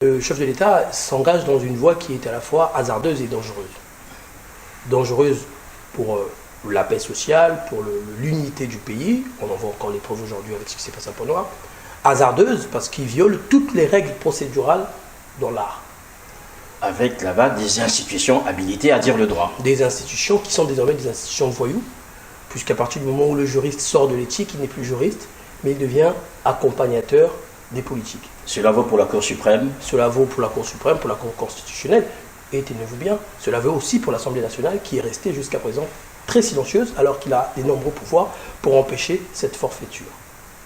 Le chef de l'État s'engage dans une voie qui est à la fois hasardeuse et dangereuse. Dangereuse pour la paix sociale, pour l'unité du pays. On en voit encore les preuves aujourd'hui avec ce qui s'est passé à Pont-Noir. Hasardeuse parce qu'il viole toutes les règles procédurales dans l'art. Avec là-bas des institutions habilitées à dire le droit. Des institutions qui sont désormais des institutions voyous, puisqu'à partir du moment où le juriste sort de l'éthique, il n'est plus juriste, mais il devient accompagnateur des politiques. Cela vaut pour la Cour suprême. Cela vaut pour la Cour suprême, pour la Cour constitutionnelle, et tenez-vous bien, cela vaut aussi pour l'Assemblée nationale qui est restée jusqu'à présent très silencieuse alors qu'il a des nombreux pouvoirs pour empêcher cette forfaiture.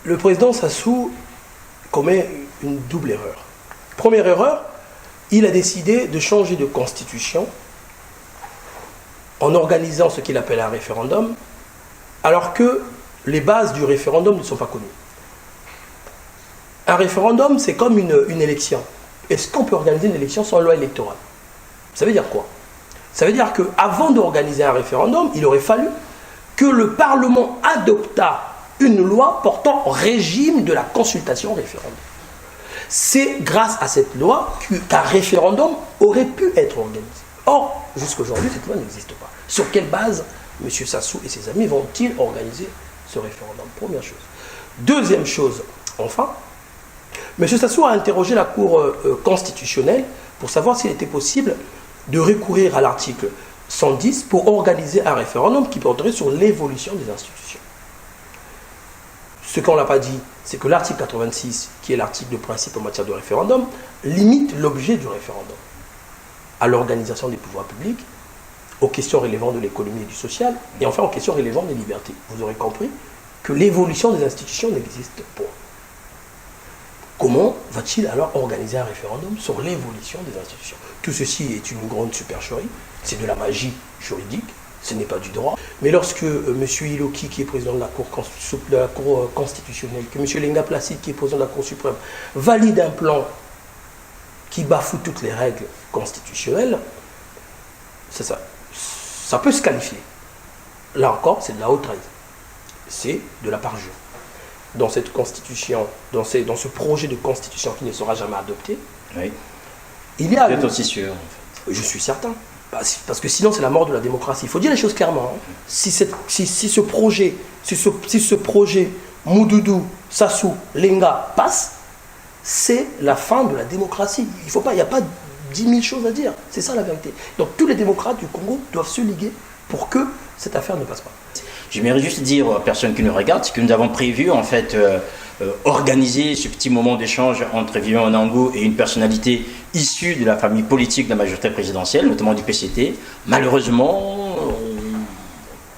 Le président Sassou commet une double erreur. Première erreur, il a décidé de changer de constitution en organisant ce qu'il appelle un référendum, alors que les bases du référendum ne sont pas connues. Un référendum, c'est comme une élection. Est-ce qu'on peut organiser une élection sans loi électorale? Ça veut dire quoi? Ça veut dire qu'avant d'organiser un référendum, il aurait fallu que le Parlement adoptât une loi portant régime de la consultation référendum. C'est grâce à cette loi qu'un référendum aurait pu être organisé. Or, jusqu'aujourd'hui, cette loi n'existe pas. Sur quelle base M. Sassou et ses amis vont-ils organiser ce référendum? Première chose. Deuxième chose, enfin, M. Sassou a interrogé la Cour constitutionnelle pour savoir s'il était possible de recourir à l'article 110 pour organiser un référendum qui porterait sur l'évolution des institutions. Ce qu'on n'a pas dit, c'est que l'article 86, qui est l'article de principe en matière de référendum, limite l'objet du référendum à l'organisation des pouvoirs publics, aux questions relevant de l'économie et du social, et enfin aux questions relevant des libertés. Vous aurez compris que l'évolution des institutions n'existe pas. Comment va-t-il alors organiser un référendum sur l'évolution des institutions? Tout ceci est une grande supercherie, c'est de la magie juridique, ce n'est pas du droit. Mais lorsque M. Iloki, qui est président de la Cour constitutionnelle, que M. Lenga Placide, qui est président de la Cour suprême, valide un plan qui bafoue toutes les règles constitutionnelles, c'est ça. Ça peut se qualifier. Là encore, c'est de la haute trahison. C'est de la parjure. Dans cette constitution, dans ce projet de constitution qui ne sera jamais adopté, oui. Il y a... Vous êtes aussi sûr, en fait. Je suis certain. Parce que sinon, c'est la mort de la démocratie. Il faut dire les choses clairement. Hein. Si ce projet Moudoudou, Sassou, Lenga passe, c'est la fin de la démocratie. Il n'y a pas 10 000 choses à dire. C'est ça la vérité. Donc tous les démocrates du Congo doivent se liguer pour que cette affaire ne passe pas. J'aimerais juste dire aux personnes qui nous regardent que nous avons prévu en fait organiser ce petit moment d'échange entre Vivian Onangou et une personnalité issue de la famille politique de la majorité présidentielle, notamment du PCT. Malheureusement,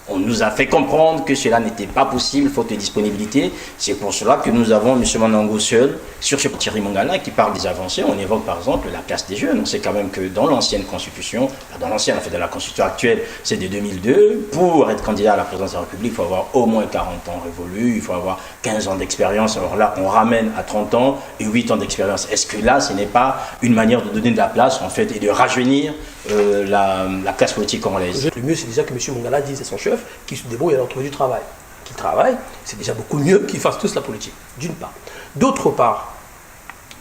on nous a fait comprendre que cela n'était pas possible, faute de disponibilité. C'est pour cela que nous avons M. Onangou seul sur ce Thierry Mongala qui parle des avancées. On évoque par exemple la place des jeunes. On sait quand même que dans l'ancienne constitution, dans l'ancienne, en fait, de la constitution actuelle, c'est de 2002. Pour être candidat à la présidence de la République, il faut avoir au moins 40 ans révolus, il faut avoir 15 ans d'expérience. Alors là, on ramène à 30 ans et 8 ans d'expérience. Est-ce que là, ce n'est pas une manière de donner de la place, en fait, et de rajeunir la classe politique congolaise? Le mieux, c'est déjà que M. Mongala dise à son chef qu'il se débrouille à l'entrée du travail. Qu'il travaille, c'est déjà beaucoup mieux qu'ils fassent tous la politique, d'une part. D'autre part,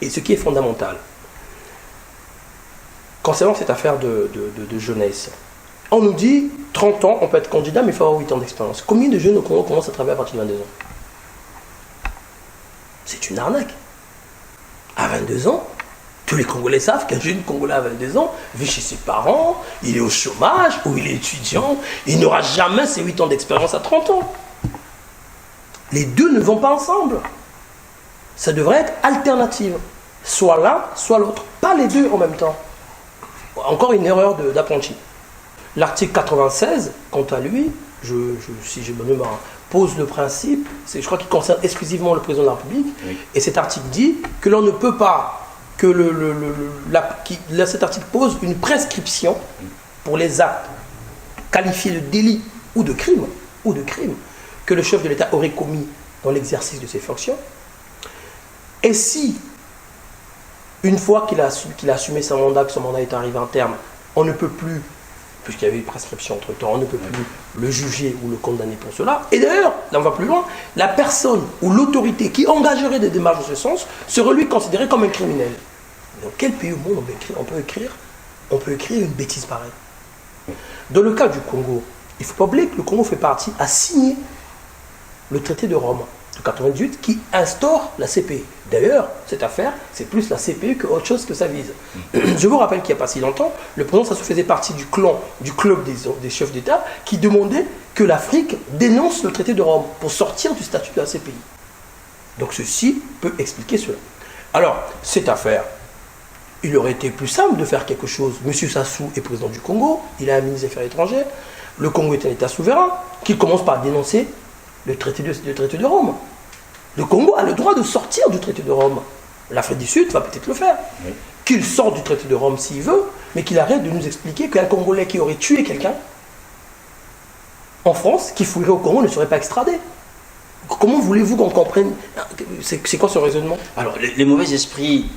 et ce qui est fondamental, concernant cette affaire de jeunesse, on nous dit 30 ans, on peut être candidat, mais il faut avoir 8 ans d'expérience. Combien de jeunes au Congo commencent à travailler à partir de 22 ans? C'est une arnaque. À 22 ans, tous les Congolais savent qu'un jeune Congolais à 22 ans vit chez ses parents, il est au chômage ou il est étudiant, il n'aura jamais ses 8 ans d'expérience à 30 ans. Les deux ne vont pas ensemble. Ça devrait être alternative. Soit l'un, soit l'autre. Pas les deux en même temps. Encore une erreur d'apprenti. L'article 96, quant à lui, si j'ai bonne mémoire, pose le principe, je crois qu'il concerne exclusivement le président de la République, oui. Et cet article dit que l'on ne peut pas cet article pose une prescription pour les actes qualifiés de délit ou de crime que le chef de l'État aurait commis dans l'exercice de ses fonctions. Et si, une fois qu'il a assumé son mandat, que son mandat est arrivé en terme, on ne peut plus, puisqu'il y avait une prescription entre-temps, on ne peut plus le juger ou le condamner pour cela. Et d'ailleurs, là on va plus loin, la personne ou l'autorité qui engagerait des démarches de ce sens serait lui considérée comme un criminel. Dans quel pays au monde on peut écrire une bêtise pareille? Dans le cas du Congo, il ne faut pas oublier que le Congo a signé le traité de Rome de 98 qui instaure la CPI. D'ailleurs, cette affaire, c'est plus la CPI qu'autre chose que ça vise. Je vous rappelle qu'il n'y a pas si longtemps, le président Sassou faisait partie du club des chefs d'État qui demandait que l'Afrique dénonce le traité de Rome pour sortir du statut de la CPI. Donc ceci peut expliquer cela. Alors, cette affaire, il aurait été plus simple de faire quelque chose. Monsieur Sassou est président du Congo, il a un ministre des Affaires étrangères, le Congo est un État souverain, qu'il commence par dénoncer le traité de Rome. Le Congo a le droit de sortir du traité de Rome. L'Afrique du Sud va peut-être le faire. Oui. Qu'il sorte du traité de Rome s'il veut, mais qu'il arrête de nous expliquer qu'un Congolais qui aurait tué quelqu'un en France, qui fouillerait au Congo, ne serait pas extradé. Comment voulez-vous qu'on comprenne? C'est quoi ce raisonnement? Alors, les mauvais esprits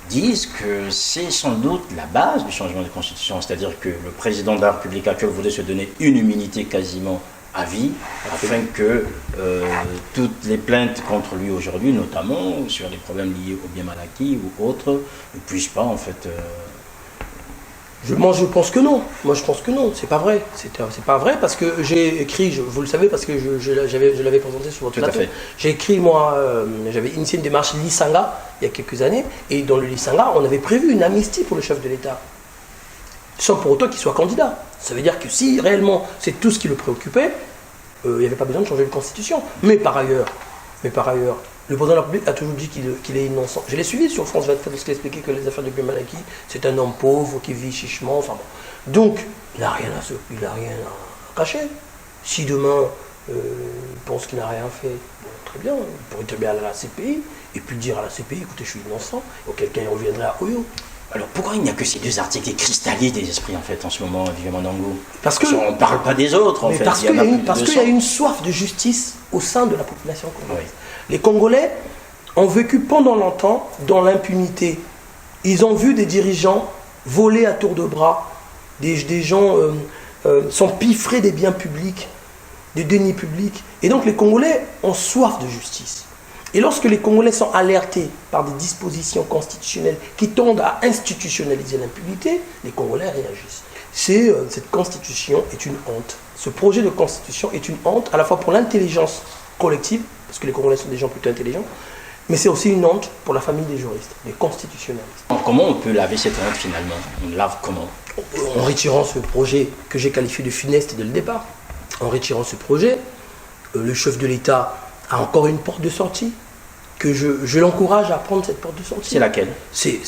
disent que c'est sans doute la base du changement de constitution, c'est-à-dire que le président de la République actuelle voulait se donner une immunité quasiment à vie, afin que toutes les plaintes contre lui aujourd'hui, notamment sur les problèmes liés au bien mal acquis ou autres, ne puissent pas en fait... Moi je pense que non. Moi je pense que non, c'est pas vrai. C'est pas vrai parce que j'ai écrit, vous le savez parce que je l'avais présenté sur votre plateau. J'ai écrit, moi, j'avais initié une démarche Lisanga il y a quelques années, et dans le Lisanga, on avait prévu une amnistie pour le chef de l'État, sans pour autant qu'il soit candidat. Ça veut dire que si réellement c'est tout ce qui le préoccupait, il n'y avait pas besoin de changer de constitution. Mais par ailleurs, le président de la République a toujours dit qu'il est innocent. Je l'ai suivi sur France 24 parce qu'il expliquait que les affaires de bien mal acquis, c'est un homme pauvre qui vit chichement. Enfin bon. Donc, il n'a rien à cacher. Si demain, il pense qu'il n'a rien fait, bon, très bien, il pourrait très bien aller à la CPI et puis dire à la CPI, écoutez, je suis innocent, auquel cas il reviendrait à Oyo. Alors pourquoi il n'y a que ces deux articles qui cristallisent des esprits en fait en ce moment, Vivier Mandongo? Parce qu'on ne parle pas des autres en fait. Parce qu'il y a une soif de justice au sein de la population congolaise. Oui. Les Congolais ont vécu pendant longtemps dans l'impunité. Ils ont vu des dirigeants voler à tour de bras, des gens s'empiffrer des biens publics, des deniers publics. Et donc les Congolais ont soif de justice. Et lorsque les Congolais sont alertés par des dispositions constitutionnelles qui tendent à institutionnaliser l'impunité, les Congolais réagissent. Cette constitution est une honte. Ce projet de constitution est une honte à la fois pour l'intelligence collective, parce que les Congolais sont des gens plutôt intelligents, mais c'est aussi une honte pour la famille des juristes, des constitutionnalistes. Comment on peut laver cette honte finalement? On lave comment? En retirant ce projet que j'ai qualifié de funeste dès le départ. En retirant ce projet, le chef de l'État a encore une porte de sortie, que je l'encourage à prendre cette porte de sortie. C'est laquelle? C'est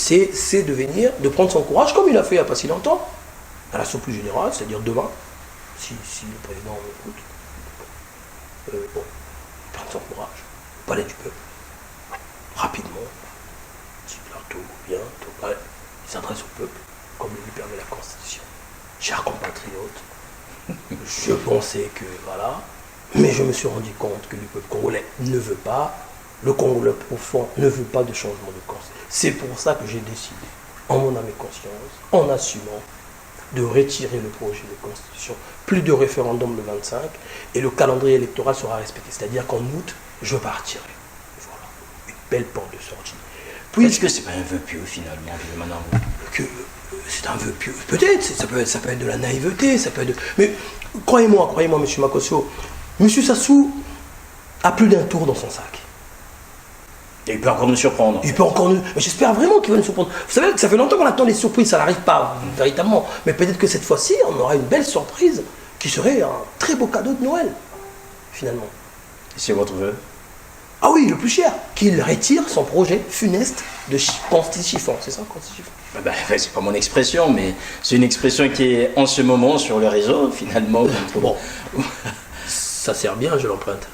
de prendre son courage, comme il a fait il n'y a pas si longtemps, à la plus générale, c'est-à-dire demain, si le président m'écoute, prendre son courage, au palais du peuple, rapidement, si plateau bien, il s'adresse au peuple, comme le lui permet la Constitution. Chers compatriotes, je pensais que, voilà, mais je me suis rendu compte que le peuple congolais ne veut pas, le Congolais profond ne veut pas de changement de constitution. C'est pour ça que j'ai décidé, en mon âme et conscience, en assumant, de retirer le projet de constitution, plus de référendum le 25, et le calendrier électoral sera respecté. C'est-à-dire qu'en août, je partirai. Voilà, une belle porte de sortie. Est-ce que c'est pas un vœu pieux finalement, c'est un vœu pieux. Peut-être, ça peut être de la naïveté, ça peut être de... Mais croyez-moi, M. Makosio, M. Sassou a plus d'un tour dans son sac. Et il peut encore nous surprendre. Mais j'espère vraiment qu'il va nous surprendre. Vous savez que ça fait longtemps qu'on attend les surprises, ça n'arrive pas véritablement. Mais peut-être que cette fois-ci, on aura une belle surprise qui serait un très beau cadeau de Noël, finalement. Et c'est votre vœu? Ah oui, le plus cher, qu'il retire son projet funeste de constitution. C'est ça, constitution? C'est pas mon expression, mais c'est une expression qui est en ce moment sur le réseau, finalement. Bon, ça sert bien, je l'emprunte.